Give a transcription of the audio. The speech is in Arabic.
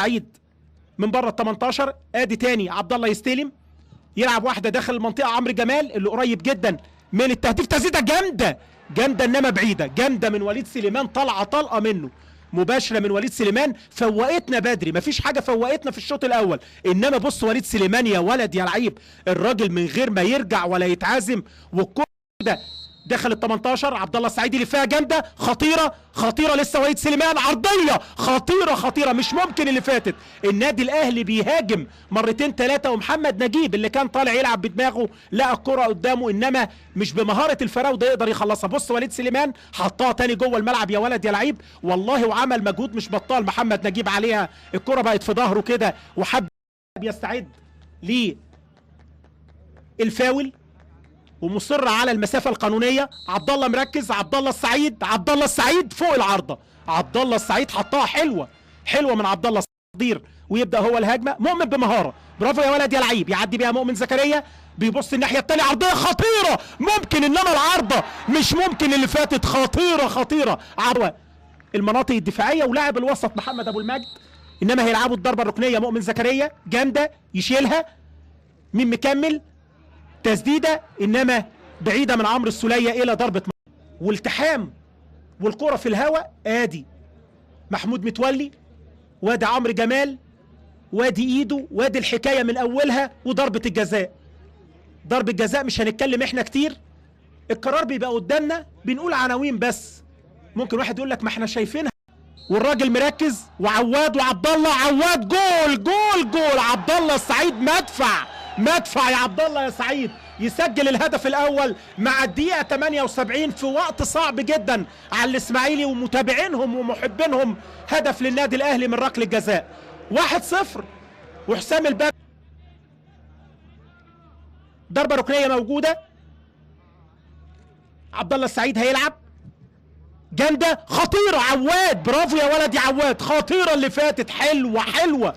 سعيد من بره ال 18. ادي تاني عبد الله يستلم يلعب واحده داخل المنطقه. عمرو جمال اللي قريب جدا من التهديف، تسديده جامده جامده انما بعيده، جامده من وليد سليمان، طالعه طلقه منه مباشره من وليد سليمان. فوقتنا بدري، مفيش حاجه فوقتنا في الشوط الاول، انما بص وليد سليمان يا ولد يا لعيب، الراجل من غير ما يرجع ولا يتعازم، والكره ده دخل ال 18. عبد الله السعيد اللي فيها جامده خطيره خطيره، لسه وليد سليمان عرضيه خطيره خطيره مش ممكن. اللي فاتت النادي الاهلي بيهاجم مرتين ثلاثه، ومحمد نجيب اللي كان طالع يلعب بدماغه لقى الكره قدامه، انما مش بمهاره الفراوده يقدر يخلصها. بص وليد سليمان حطها تاني جوه الملعب يا ولد يا لعيب والله، وعمل مجهود مش بطال محمد نجيب عليها. الكره بقت في ظهره كده وحب يستعد للفاول ومصر على المسافه القانونيه. عبد الله مركز، عبد الله السعيد، عبد الله السعيد فوق العارضه، عبد الله السعيد حطها حلوه حلوه من عبد الله الصدير، ويبدا هو الهجمه. مؤمن بمهاره، برافو يا ولد يا لعيب، يعدي بيها مؤمن زكريا، بيبص الناحيه الثانيه، عرضيه خطيره ممكن، انما العارضه مش ممكن. اللي فاتت خطيره خطيره عروه المناطق الدفاعيه، ولاعب الوسط محمد ابو المجد، انما هيلعبوا الضربه الركنيه. مؤمن زكريا جامده يشيلها، مين مكمل تسديده انما بعيده من عمرو السوليه الى ضربه والتحام، والكره في الهواء. ادي محمود متولي، وادي عمرو جمال، وادي ايده، وادي الحكايه من اولها، وضربه الجزاء. ضربه جزاء مش هنتكلم احنا كتير، القرار بيبقى قدامنا بنقول عناوين بس، ممكن واحد يقول لك ما احنا شايفينها، والراجل مركز. وعواد وعبد الله، عواد جول جول جول، عبد الله السعيد مدفع مدفع يا عبد الله يا سعيد، يسجل الهدف الاول مع الدقيقه 78 في وقت صعب جدا على الاسماعيلي ومتابعينهم ومحبينهم. هدف للنادي الاهلي من ركله الجزاء 1-0. وحسام الباب ضربه ركنيه موجوده، عبد الله السعيد هيلعب جامده خطيره، عواد برافو يا ولد يا عواد، خطيره اللي فاتت حلوه حلوه.